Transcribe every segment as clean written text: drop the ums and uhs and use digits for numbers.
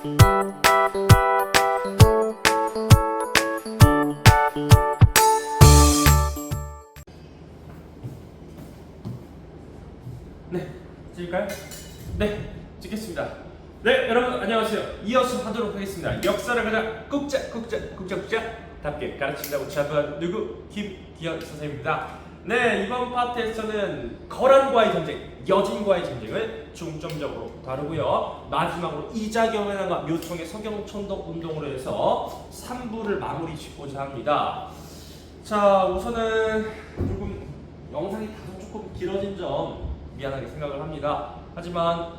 네, 찍을까요? 네, 찍겠습니다. 네, 여러분 안녕하세요. 이어서 하도록 하겠습니다. 역사를 가장 꾹짝답게 가르친다고 자부한 누구? 김기현 선생님입니다. 네, 이번 파트에서는 거란과의 전쟁, 여진과의 전쟁을 중점적으로 다루고요. 마지막으로 이자경의 난과 묘청의 서경천덕 운동으로 해서 3부를 마무리 짓고자 합니다. 자, 우선은 조금 영상이 다소 조금 길어진 점 미안하게 생각을 합니다. 하지만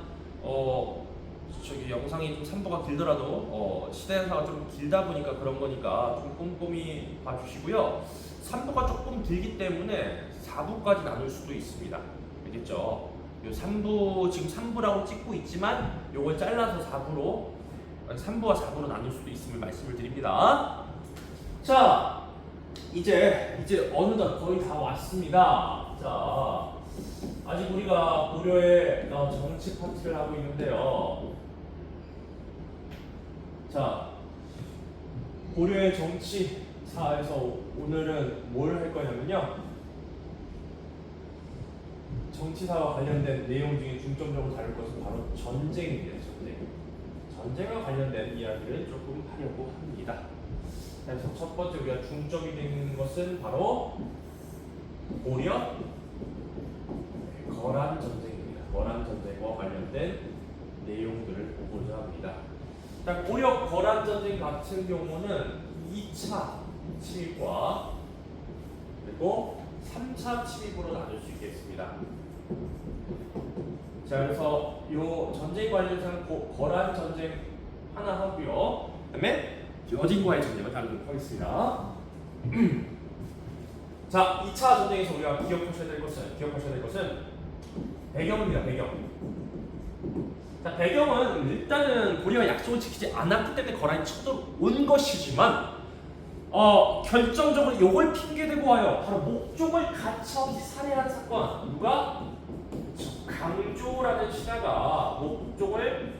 저기 영상이 좀 3부가 길더라도 시대사가 좀 길다 보니까 그런 거니까 좀 꼼꼼히 봐주시고요. 3부가 조금 길기 때문에 4부까지 나눌 수도 있습니다. 알겠죠? 요 3부 지금 3부라고 찍고 있지만 요걸 잘라서 4부로 3부와 4부로 나눌 수도 있음을 말씀을 드립니다. 자, 이제 어느덧 거의 다 왔습니다. 자, 아직 우리가 고려의 정치 파트를 하고 있는데요. 자, 고려의 정치사에서 오늘은 뭘 할 거냐면요. 정치사와 관련된 내용 중에 중점적으로 다룰 것은 바로 전쟁입니다. 전쟁과 관련된 이야기를 조금 하려고 합니다. 그래서 첫 번째 우리가 중점이 되는 것은 바로 고려 거란 전쟁입니다. 거란 전쟁과 관련된 내용들을 보고자 합니다. 자, 고려 거란 전쟁 같은 경우는 2차 침입과 그리고 3차 침입으로 나눌 수 있겠습니다. 자, 그래서 이 전쟁 관련해서는 거란 전쟁 하나 하고요. 그다음에 여진과의 전쟁을 다루도록 하겠습니다. 자, 2차 전쟁에서 우리가 기억하셔야 될 것은 배경입니다. 자, 배경은 일단은 고려가 약속을 지키지 않았기 때문에 거란이 쳐들어온 것이지만 결정적으로 이걸 핑계대고 와요. 바로 목종을 가차없이 살해한 사건. 누가? 강조라는 신하가 목종을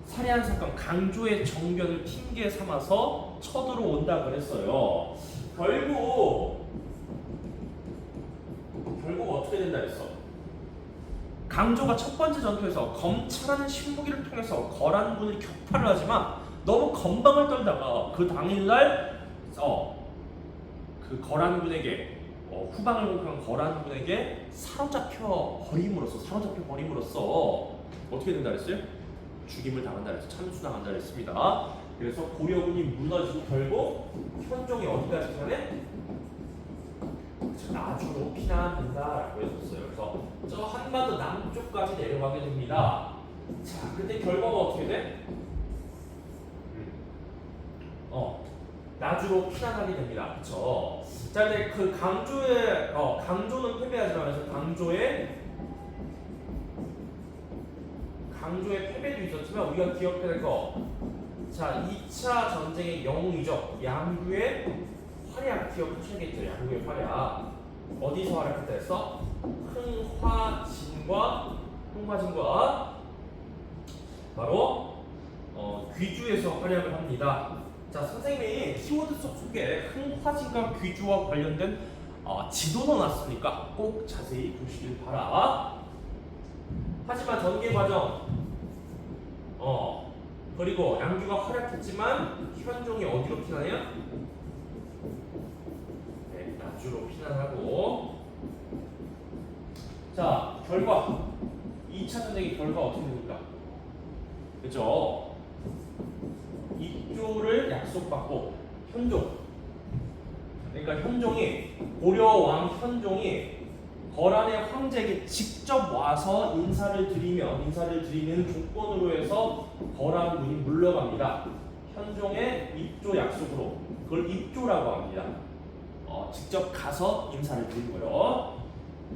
살해한 사건, 강조의 정변을 핑계 삼아서 쳐들어온다 그랬어요. 결국 어떻게 된다 했어? 강조가 첫 번째 전투에서 검찰하는 신무기를 통해서 거란군을 격파를 하지만 너무 건방을 떨다가 그 당일날 그 거란군에게 후방을 공격한 거란군에게 사로잡혀 버림으로써 어떻게 된다 그랬어요? 죽임을 당한다 그랬어요. 참수당한다 그랬습니다. 그래서 고려군이 무너지고 결국 현종이 어디까지 가네? 나주로 피난한다라고 했었어요. 그래서 저 한반도 남쪽까지 내려가게 됩니다. 자, 근데 결과가 어떻게 돼? 나주로 피난하게 됩니다. 그렇죠? 자, 근데 그 강조는 패배하지만 그래서 강조의 패배도 있었지만 우리가 기억해야 될 거. 자, 2차 전쟁의 영웅이죠. 양구의 활약 기억하셔야겠죠. 양구의 활약. 어디서 활약했다 했어? 흥화진과 바로 귀주에서 활약을 합니다. 자, 선생님이 키워드 속에 흥화진과 귀주와 관련된 지도 넣어놨으니까 꼭 자세히 보시길 바라. 하지만 전개 과정 그리고 양주가 활약했지만 현종이 어디로 피난해요? 네, 나주로 피난하고. 자, 결과 2차 전쟁의 결과 어떻게 됩니까? 그죠? 입조를 약속받고 고려 왕 현종이 거란의 황제에게 직접 와서 인사를 드리는 조건으로 해서 거란군이 물러갑니다. 현종의 입조 약속으로 그걸 입조라고 합니다. 직접 가서 인사를 드리는 거요.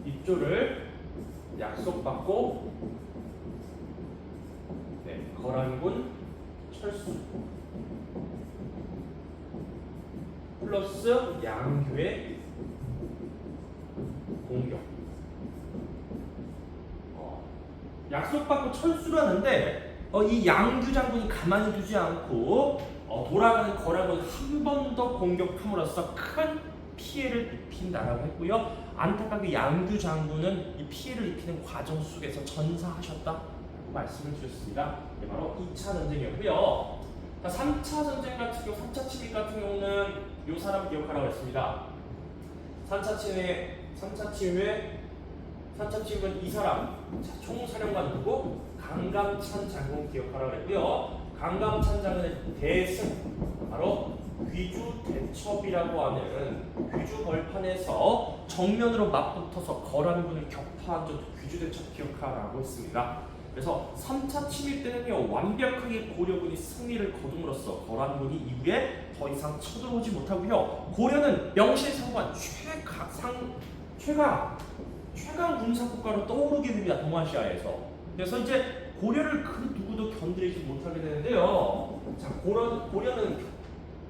입조를 약속받고 거란군 철수 플러스 양규의 공격. 약속받고 철수를 하는데 이 양규 장군이 가만히 두지 않고 돌아가는 거란군을 한 번 더 공격함으로써 큰 피해를 입힌다라고 했고요. 안타깝게 양규 장군은 이 피해를 입히는 과정 속에서 전사하셨다라고 말씀을 주셨습니다. 이게 바로 2차 전쟁이었고요. 자, 3차 전쟁 같은 경우, 3차 침입 같은 경우는 이 사람 기억하라고 했습니다. 3차 침입은 이 사람, 총사령관 누구? 강감찬 장군 기억하라고 했고요. 강감찬 장군의 대승, 바로 귀주 대첩이라고 하는 귀주 벌판에서 정면으로 맞붙어서 거란군을 격파한 적 귀주 대첩 기억하라고 했습니다. 그래서 3차 침입 때는요, 완벽하게 고려군이 승리를 거둠으로써 거란군이 이후에 더 이상 쳐들어오지 못하고요. 고려는 명실상부한 최강 군사국가로 떠오르게 됩니다. 동아시아에서. 그래서 이제 고려를 그 누구도 건드리지 못하게 되는데요. 자, 고려는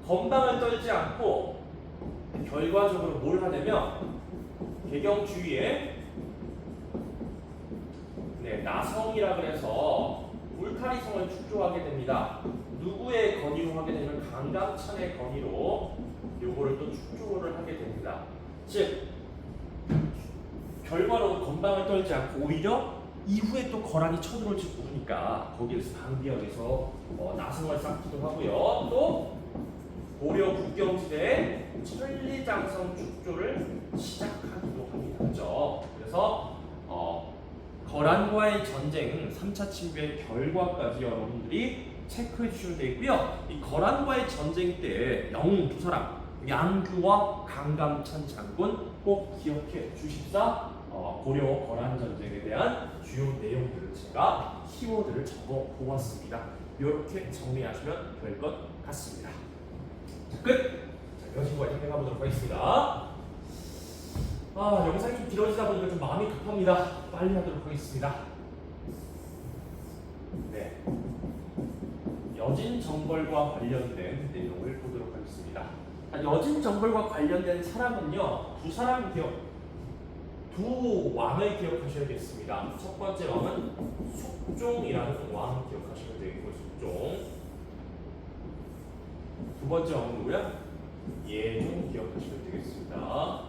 건방을 떨지 않고 결과적으로 뭘 하냐면 개경주의에 나성이라 그래서 울타리성을 축조하게 됩니다. 누구의 건의로 하게 되면 강감찬의 건의로 요거를 또 축조를 하게 됩니다. 즉 결과로 건방을 떨지 않고 오히려 이후에 또 거란이 쳐들어올지 모르니까 거기에서 방비하기 위해서 나성을 쌓기도 하고요. 또 고려 국경지대에 천리장성 축조를 시작하기도 합니다. 그렇죠? 그래서 거란과의 전쟁 3차 침입의 결과까지 여러분들이 체크해 주시면 되겠고요. 이 거란과의 전쟁 때 영웅 두 사람 양규와 강감찬 장군 꼭 기억해 주십사. 고려 거란 전쟁에 대한 주요 내용들을 제가 키워드를 적어 보았습니다. 이렇게 정리하시면 될 것 같습니다. 자, 끝! 자, 여신과 진행해 보도록 하겠습니다. 영상이 좀 길어지다 보니까 좀 마음이 급합니다. 빨리 하도록 하겠습니다. 네, 여진정벌과 관련된 내용을 보도록 하겠습니다. 여진정벌과 관련된 사람은요, 두 왕을 기억하셔야겠습니다. 첫 번째 왕은 숙종이라는 왕 기억하시면 되겠고, 숙종. 두 번째 왕은 누구야? 예종 기억하시면 되겠습니다.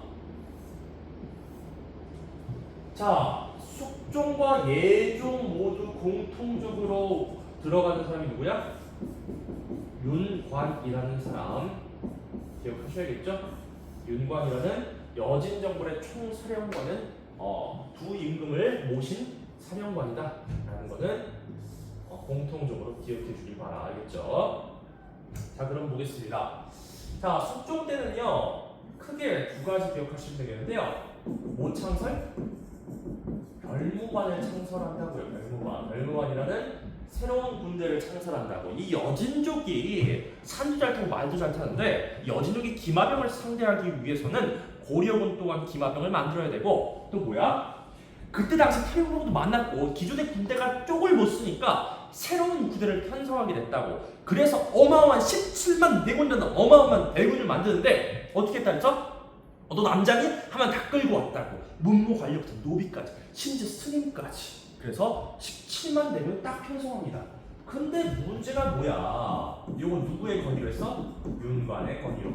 자, 숙종과 예종 모두 공통적으로 들어가는 사람이 누구야? 윤관이라는 사람 기억하셔야겠죠? 윤관이라는 여진정벌의 총사령관은 두 임금을 모신 사령관이다라는 것은 공통적으로 기억해 주길 바라겠죠. 자, 그럼 보겠습니다. 자, 숙종 때는요, 크게 두 가지 기억하시면 되겠는데요. 뭐 창설? 별무관을 창설한다고요. 별무관이라는 새로운 군대를 창설한다고. 이 여진족이 산도 잘 타고 말도 잘 타는데, 여진족이 기마병을 상대하기 위해서는 고려군 또한 기마병을 만들어야 되고, 또 뭐야? 그때 당시 태국으로도 만났고 기존의 군대가 쪽을 못 쓰니까 새로운 군대를 편성하게 됐다고. 그래서 어마어마한 17만 대군이라는 어마어마한 대군을 만드는데 어떻게 했다 했죠? 너 남자니? 하면 다 끌고 왔다고. 문무 관료부터 노비까지, 심지어 스님까지. 그래서 17만 대군을 딱 편성합니다. 근데 문제가 뭐야? 이건 누구의 건의로 했어? 윤관의 건의로.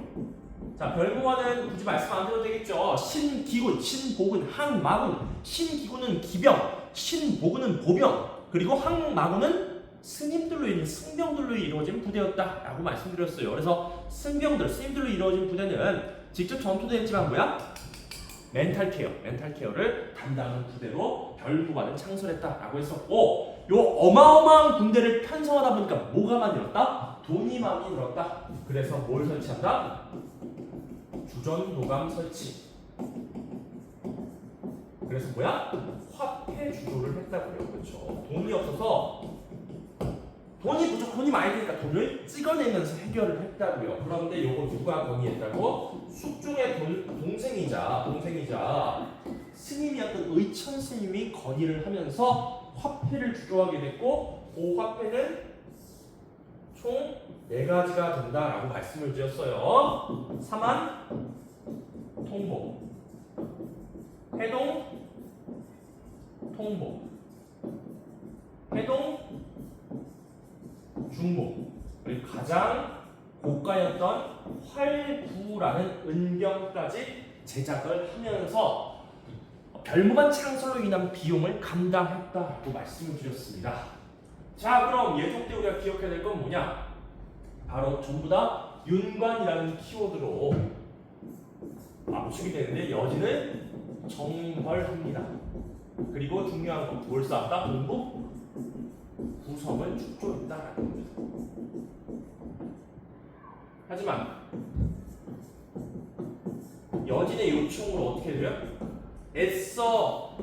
자, 별무관은 굳이 말씀 안 드려도 되겠죠. 신기군, 신복은 항마군, 신기군은 기병, 신복은 보병, 그리고 항마군은 스님들로 있는 승병들로 이루어진 부대였다라고 말씀드렸어요. 그래서 스님들로 이루어진 부대는 직접 전투도 했지만 뭐야? 멘탈 케어를 담당하는 부대로 별무관을 창설했다라고 했었고, 요 어마어마한 군대를 편성하다 보니까 뭐가 많이 늘었다? 돈이 많이 늘었다. 그래서 뭘 설치한다? 주전도감 설치. 그래서 뭐야? 화폐 주조를 했다고요. 그렇죠? 돈이 없어서 돈이 많이 드니까 돈을 찍어내면서 해결을 했다고요. 그런데 요거 누가 건의했다고? 숙종의 동생이자 스님이었던 의천 스님이 건의를 하면서 화폐를 주조하게 됐고, 그 화폐는 총 4가지가 된다라고 말씀을 드렸어요. 사만, 통보, 해동, 통보, 해동, 중무, 그리고 가장 고가였던 활구라는 은경까지 제작을 하면서 별무관 창설로 인한 비용을 감당했다고 말씀을 드렸습니다. 자, 그럼 예종 때 우리가 기억해야 될 건 뭐냐? 바로 전부 다 윤관이라는 키워드로 압축이 되는데 여진을 정벌합니다. 그리고 중요한 건 뭘 쌓았다? 동북 구성을 축조했다라는 겁니다. 하지만 여진의 요청으로 어떻게 돼요? 애써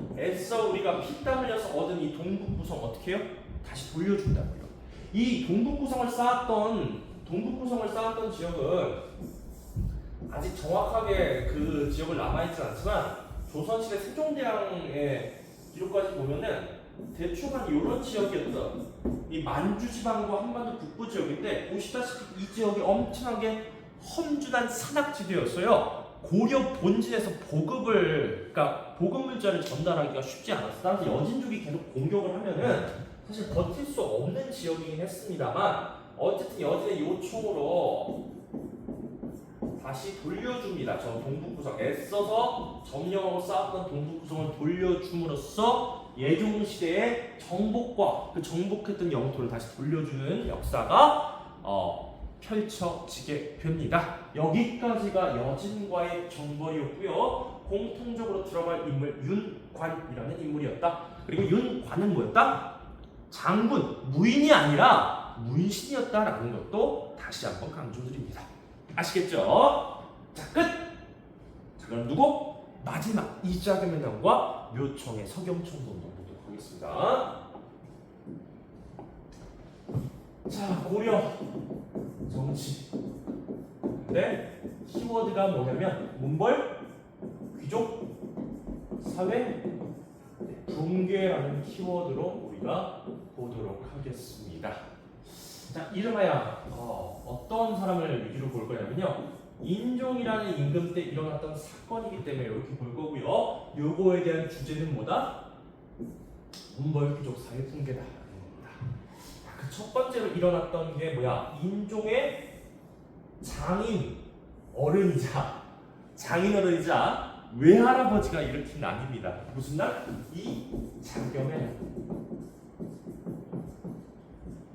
우리가 피땀 흘려서 얻은 이 동북 구성 어떻게 해요? 다시 돌려준다고요. 이 동북 구성을 쌓았던 지역은 아직 정확하게 그 지역을 남아있지 않지만 조선시대 세종대왕의 기록까지 보면은 대충 한 이런 지역이었던 이 만주 지방과 한반도 북부 지역인데 보시다시피 이 지역이 엄청나게 험준한 산악지대였어요. 고려 본진에서 그러니까 보급 물자를 전달하기가 쉽지 않았어요. 따라서 여진족이 계속 공격을 하면은 사실 버틸 수 없는 지역이긴 했습니다만 어쨌든 여진의 요청으로 다시 돌려줍니다. 저 동북구성 애써서 점령하고 쌓았던 동북구성을 돌려줌으로써 예종시대의 정복과 그 정복했던 영토를 다시 돌려주는 역사가 펼쳐지게 됩니다. 여기까지가 여진과의 정벌이었고요. 공통적으로 들어갈 인물 윤관이라는 인물이었다. 그리고 윤관은 뭐였다? 장군, 무인이 아니라 문신이었다라는 것도 다시 한번 강조드립니다. 아시겠죠? 자, 끝! 자, 그럼 누구? 마지막 이자겸의 난과 묘청의 서경천도 보도록 하겠습니다. 자, 고려 정치. 근데 키워드가 뭐냐면 문벌, 귀족, 사회, 붕괴라는 키워드로 우리가 보도록 하겠습니다. 자, 이름하여 어떤 사람을 위주로 볼 거냐면요. 인종이라는 임금 때 일어났던 사건이기 때문에 이렇게 볼 거고요. 요거에 대한 주제는 뭐다? 문벌, 귀족, 사회 붕괴다. 그 첫 번째로 일어났던 게 뭐야? 인종의 장인 어른이자 외할아버지가 일으킨 난입니다. 무슨 날? 이자겸의.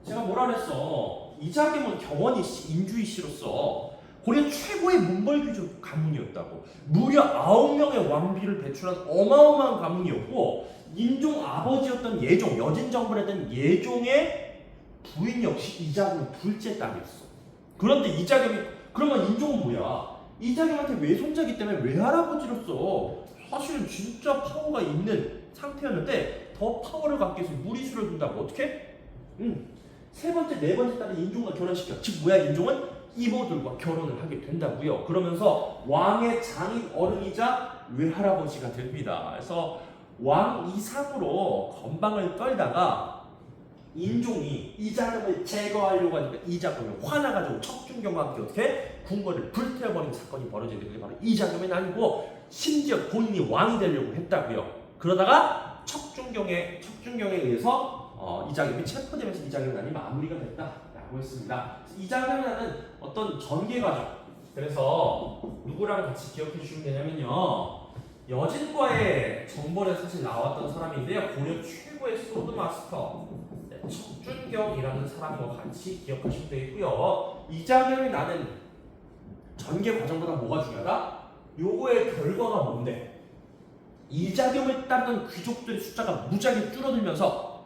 제가 뭐라 그랬어? 이자겸은 경원이씨, 인주이씨로서 고려 최고의 문벌귀족 가문이었다고. 무려 9명의 왕비를 배출한 어마어마한 가문이었고 인종 아버지였던 예종, 여진정벌했던 예종의 부인 역시 이자겸의 둘째 딸이었어. 그런데 이자겸이 그러면 인종은 뭐야? 이자겸한테 외손자이기 때문에 외할아버지로서 사실은 진짜 파워가 있는 상태였는데 더 파워를 갖기 위해서 무리수를 둔다고. 어떻게? 세 번째, 네 번째 딸인 인종과 결혼시켜. 즉 뭐야? 인종은 이모들과 결혼을 하게 된다고요. 그러면서 왕의 장인 어른이자 외할아버지가 됩니다. 그래서 왕 이상으로 건방을 떨다가 인종이 이자겸을 제거하려고 하니까 이자겸이 화나가지고 척준경과 함께 어떻게 군거를 불태워버리는 사건이 벌어지게 된 게 바로 이자겸의 난이고 심지어 본인이 왕이 되려고 했다고요. 그러다가 척준경에 의해서 이자겸이 체포되면서 이자겸의 난이 마무리가 됐다라고 했습니다. 이자겸의 난은 어떤 전개 과정. 그래서 누구랑 같이 기억해 주시면 되냐면요. 여진과의 정벌에 사실 나왔던 사람인데요. 고려 최고의 소드마스터 척준경이라는 사람과 같이 기억하시면 되겠고요. 이자겸이 나는 전개 과정보다 뭐가 중요하다? 요거의 결과가 뭔데? 이자겸을 따르던 귀족들의 숫자가 무지하게 줄어들면서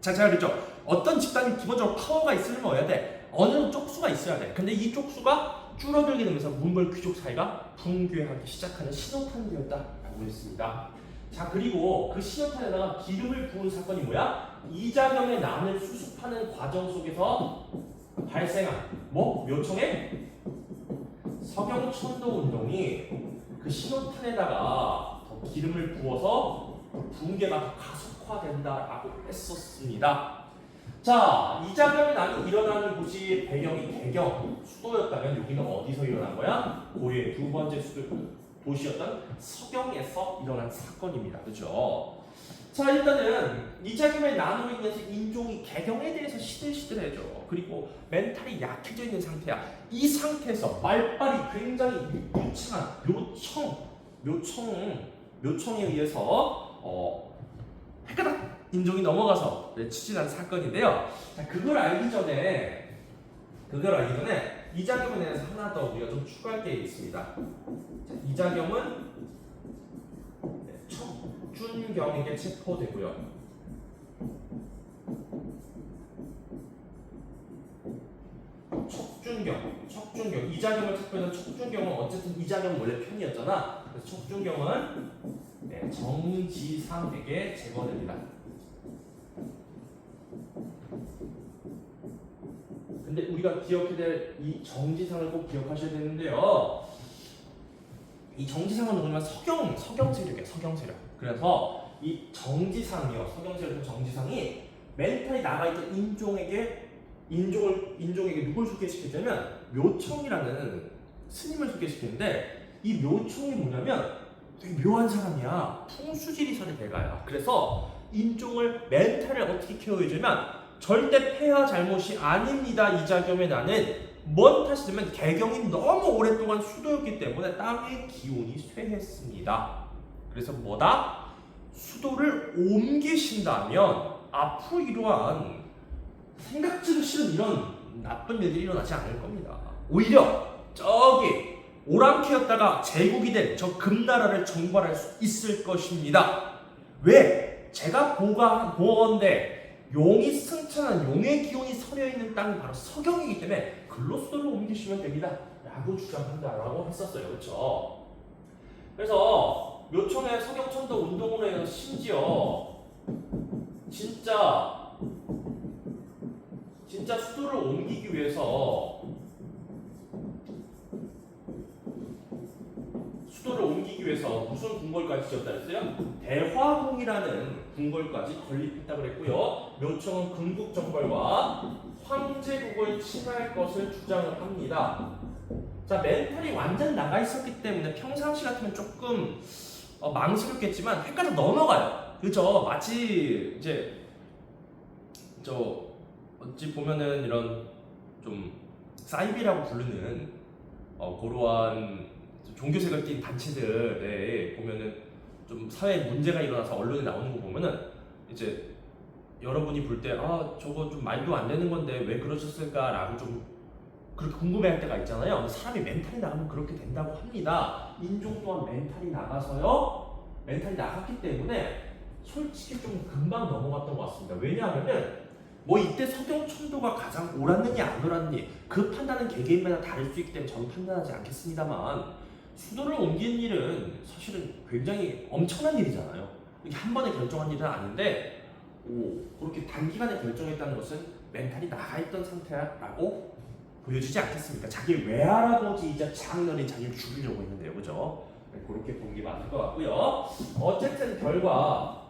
제가 그랬죠. 어떤 집단이 기본적으로 파워가 있으면 뭐야 돼? 어느 정도 쪽수가 있어야 돼. 근데 이 쪽수가 줄어들게 되면서 문벌 귀족 사이가 붕괴하기 시작하는 신호탄이 되었다라고 했습니다. 자, 그리고 그 신호탄에다가 기름을 부은 사건이 뭐야? 이자겸의 난을 수습하는 과정 속에서 발생한 묘청의 서경천도 운동이 그 신호탄에다가 더 기름을 부어서 붕괴가 더 가속화된다라고 했었습니다. 자, 이자겸의 난이 일어나는 곳이 배경이 대경 수도였다면 여기는 어디서 일어난 거야? 고려의 두 번째 도시였던 서경에서 일어난 사건입니다. 그렇죠? 자, 일단은 이자겸의 나누고 있는 인종이 개경에 대해서 시들시들해져. 그리고 멘탈이 약해져 있는 상태야. 이 상태에서 말빨이 굉장히 유창한 묘청에 의해서 헷가닥 인종이 넘어가서 추진한 사건인데요. 자, 그걸 알기 전에 이자겸에 대해서 하나 더 우리가 좀 추가할 게 있습니다. 자, 이자겸은 척준경에게 체포되고요. 척준경. 이자겸을 체포해서 척준경은 어쨌든 이자겸 원래 편이었잖아. 그래서 척준경은 정지상에게 제거됩니다. 근데 우리가 기억해야 될 이 정지상을 꼭 기억하셔야 되는데요. 이 정지상은 누구냐면 서경 세력이에요. 서경 세력. 그래서 이 정지상이요. 서경 세력 정지상이 멘탈이 나가있던 인종에게 누굴 소개시켰냐면 묘청이라는 스님을 소개시키는데 이 묘청이 뭐냐면 되게 묘한 사람이야. 풍수지리설의 대가야. 그래서 인종을 멘탈을 어떻게 케어해주면 절대 폐하 잘못이 아닙니다. 이자겸의 나는 뭔 탓이냐면 개경이 너무 오랫동안 수도였기 때문에 땅의 기운이 쇠했습니다. 그래서 뭐다? 수도를 옮기신다면 앞으로 이러한 생각지도 싫은 이런 나쁜 일들이 일어나지 않을 겁니다. 오히려 저기 오랑캐였다가 제국이 된 저 금나라를 정벌할 수 있을 것입니다. 왜? 제가 보건대 용이 승천한 용의 기운이 서려있는 땅이 바로 서경이기 때문에 글로 수도를 옮기시면 됩니다. 라고 주장한다라고 했었어요. 그렇죠? 그래서 묘청의 서경천도 운동으로 해서 심지어 진짜 수도를 옮기기 위해서 무슨 궁궐까지 지었다 했어요? 대화궁이라는 궁궐까지 건립했다 그랬고요. 묘청은 금국정벌과 황제국을 침할 것을 주장을 합니다. 자, 멘탈이 완전 나가 있었기 때문에 평상시 같으면 조금 망스럽겠지만 헷갈려 넘어가요. 그죠? 마치 이제 어찌 보면은 이런 좀 사이비라고 부르는 고러한 종교색을 띤 단체들에 보면은 좀 사회에 문제가 일어나서 언론에 나오는 거 보면은 이제 여러분이 볼 때 저거 좀 말도 안 되는 건데 왜 그러셨을까라고 좀 그렇게 궁금해할 때가 있잖아요. 근데 사람이 멘탈이 나가면 그렇게 된다고 합니다. 인종 또한 멘탈이 나갔기 때문에 솔직히 좀 금방 넘어갔던 것 같습니다. 왜냐하면은 뭐 이때 서경천도가 가장 옳았느냐 안 옳았느냐 그 판단은 개개인마다 다를 수 있기 때문에 저는 판단하지 않겠습니다만 수도를 옮기는 일은 사실은 굉장히 엄청난 일이잖아요. 이게 한 번에 결정한 일은 아닌데 그렇게 단기간에 결정했다는 것은 멘탈이 나가있던 상태라고 보여주지 않겠습니까? 자기 외할아버지이자 장인어른 자기를 죽이려고 했는데요. 그죠? 그렇게 본 게 맞을 것 같고요. 어쨌든 결과가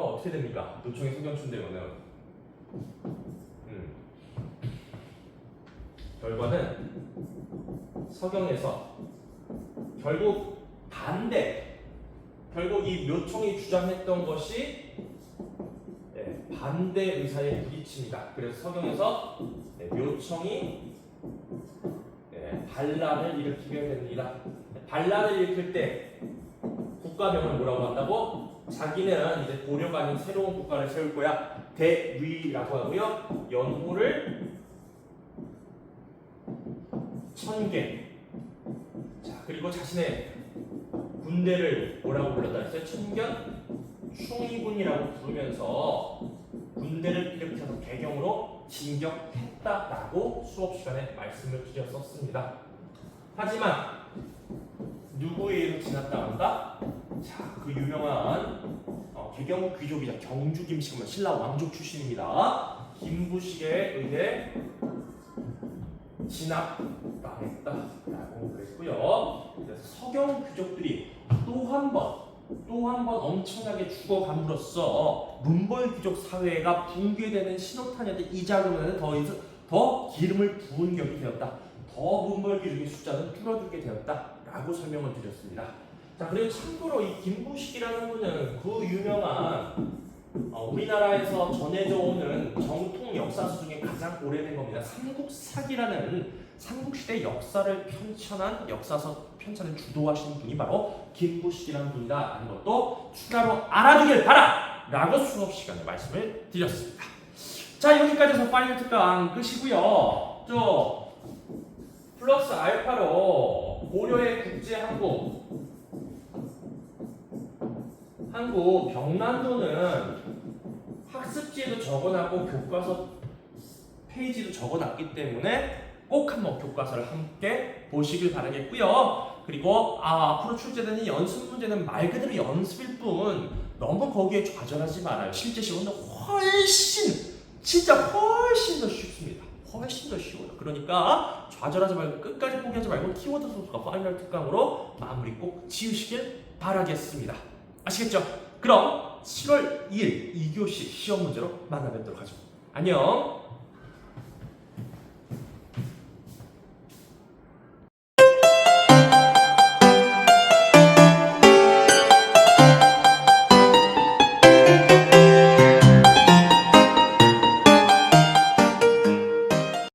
어떻게 됩니까? 노총의 서경춘대로는 결과는 서경에서 결국 이 묘총이 주장했던 것이 반대 의사에 부딪힙니다. 그래서 서경에서 묘총이 반란을 일으키게 됩니다. 반란을 일으킬 때 국가명을 뭐라고 한다고? 자기는 이제 고려가 아닌 새로운 국가를 세울 거야. 대위라고 하고요. 연호를 1000개. 자, 그리고 자신의 군대를 뭐라고 불렀다 했어요? 천견 충의군이라고 부르면서 군대를 일으켜서 개경으로 진격했다라고 수업 시간에 말씀을 드렸었습니다. 하지만 누구에 의해서 지났다 한다? 자, 그 유명한 개경 귀족이자 경주 김씨가 신라 왕족 출신입니다. 김부식에 의해 진압당했다라고 그랬고요. 그래서 서경 귀족들이 또 한 번 엄청나게 죽어감으로써 문벌 귀족 사회가 붕괴되는 신호탄이었던 이자금에는 더 기름을 부은 격이 되었다. 더 문벌 귀족의 숫자는 줄어들게 되었다라고 설명을 드렸습니다. 자, 그리고 참고로 이 김부식이라는 분은 그 유명한 우리나라에서 전해져 오는 정통 역사서 중에 가장 오래된 겁니다. 삼국사기라는 삼국시대 역사를 편찬을 주도하신 분이 바로 김부식이라는 분이다 하는 것도 추가로 알아두길 바라! 라고 수업 시간에 말씀을 드렸습니다. 자, 여기까지 해서 파이널 특강 끝이고요. 저 플러스 알파로 고려의 한국 병난도는 학습지에도 적어놨고 교과서 페이지도 적어놨기 때문에 꼭 한번 교과서를 함께 보시길 바라겠고요. 그리고 앞으로 출제되는 연습 문제는 말 그대로 연습일 뿐 너무 거기에 좌절하지 말아요. 실제 시험은 진짜 훨씬 더 쉽습니다. 훨씬 더 쉬워요. 그러니까 좌절하지 말고 끝까지 포기하지 말고 키워드 소스가 파이널 특강으로 마무리 꼭 지으시길 바라겠습니다. 아시겠죠? 그럼 7월 2일 2교시 시험 문제로 만나 뵙도록 하죠. 안녕.